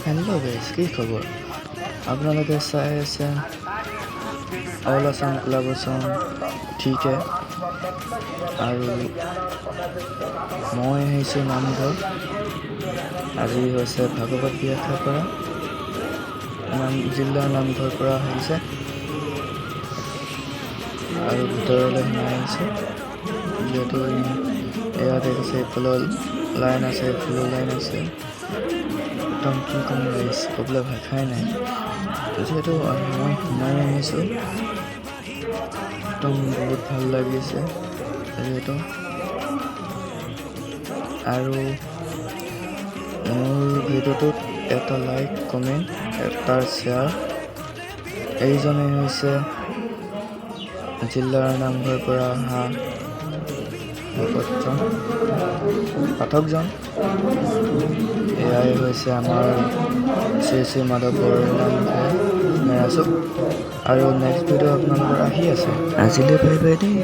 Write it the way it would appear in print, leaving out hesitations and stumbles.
Hello' guys, কি খবৰ? আপোনালোকে চাই আছে অল আছাম কোলাবৰেশ্যন ঠিকে। আৰু মই আহিছোঁ নামঘৰ। আজি হৈছে ভাগৱত ব্যাখ্যা কৰা জিলাৰ নামঘৰ পৰা আহিছে আৰু ভিতৰলৈ সোমাই আহিছে। যিহেতু এয়া দেখিছে এইফালে লাইন আছে, এইফালেও লাইন আছে। একদম কি ক'ম গাইছ, ক'বলৈ ভাষাই নাই। যিহেতু মই সোমাই আহিছোঁ, একদম বহুত ভাল লাগিছে যিহেতু। আৰু মোৰ ভিডিঅ'টোত এটা লাইক, কমেণ্ট, এটা শ্বেয়াৰ। এইজনেই হৈছে জিলাৰ নামঘৰ পৰা অহা ভকতজন, পাঠকজন। এয়াই হৈছে আমাৰ শ্ৰী শ্ৰী মাধৱৰ নামঘৰ মেৰাচুক। আৰু নেক্সট ভিডিঅ' আপোনালোকৰ আহি আছে। আজিলৈ বাই বাই দেই।